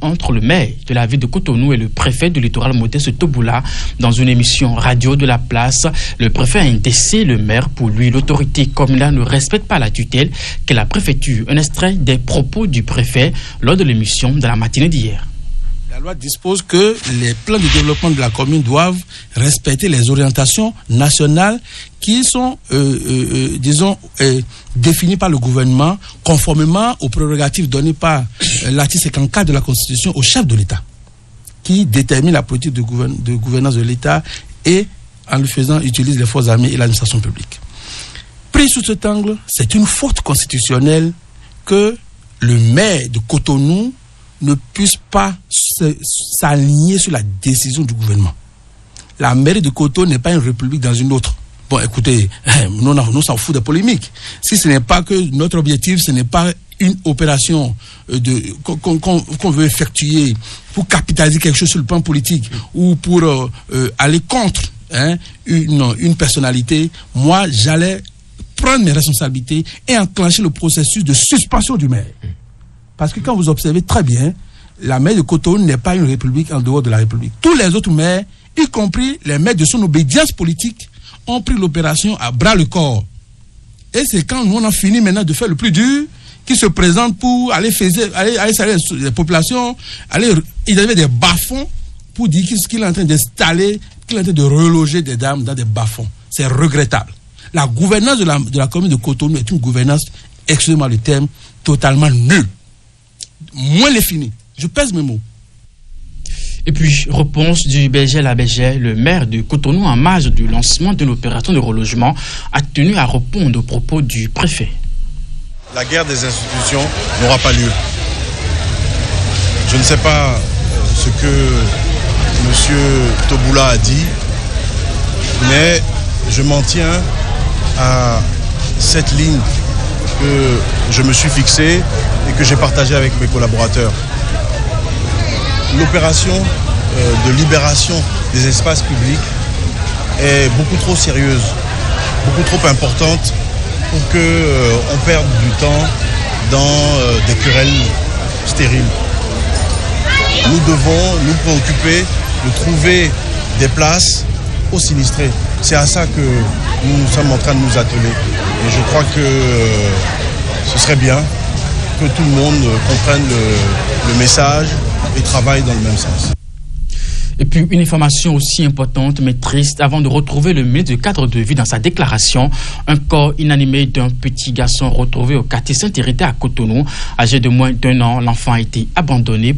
entre le maire de la ville de Cotonou et le préfet du littoral Modeste Toboula. Dans une émission radio de la place, le préfet a indexé le maire. Pour lui, l'autorité communale ne respecte pas la tutelle que la préfecture. Un extrait des propos du préfet lors de l'émission de la matinée d'hier. La loi dispose que les plans de développement de la commune doivent respecter les orientations nationales qui sont, définies par le gouvernement conformément aux prérogatives données par l'article 54 de la Constitution au chef de l'État, qui détermine la politique de gouvernance de l'État et, en le faisant, utilise les forces armées et l'administration publique. Pris sous cet angle, c'est une faute constitutionnelle que le maire de Cotonou ne puisse pas s'aligner sur la décision du gouvernement. La mairie de Cotonou n'est pas une république dans une autre. Bon, écoutez, nous s'en fout des polémiques. Si ce n'est pas que notre objectif, ce n'est pas une opération qu'on veut effectuer pour capitaliser quelque chose sur le plan politique ou pour aller contre une personnalité, moi, j'allais prendre mes responsabilités et enclencher le processus de suspension du maire. Parce que quand vous observez très bien, la mairie de Cotonou n'est pas une république en dehors de la république. Tous les autres maires, y compris les maires de son obédience politique, ont pris l'opération à bras le corps. Et c'est quand nous on a fini maintenant de faire le plus dur, qui se présentent pour aller saluer les populations, il y avait des bas-fonds pour dire qu'il est en train d'installer, qu'il est en train de reloger des dames dans des bas-fonds. C'est regrettable. La gouvernance de la commune de Cotonou est une gouvernance, excusez-moi le terme, totalement nulle. Moins les finis. Je pèse mes mots. Et puis, réponse du Berger la Berger, le maire de Cotonou, en marge du lancement de l'opération de relogement, a tenu à répondre aux propos du préfet. La guerre des institutions n'aura pas lieu. Je ne sais pas ce que M. Toboula a dit, mais je m'en tiens à cette ligne que je me suis fixée et que j'ai partagée avec mes collaborateurs. L'opération de libération des espaces publics est beaucoup trop sérieuse, beaucoup trop importante pour qu'on perde du temps dans des querelles stériles. Nous devons nous préoccuper de trouver des places aux sinistrés. C'est à ça que nous sommes en train de nous atteler. Et je crois que ce serait bien que tout le monde comprenne le message et travaille dans le même sens. Et puis une information aussi importante mais triste, avant de retrouver le ministre du cadre de vie dans sa déclaration, un corps inanimé d'un petit garçon retrouvé au quartier Saint-Hérité à Cotonou. Âgé de moins d'1 an, l'enfant a été abandonné.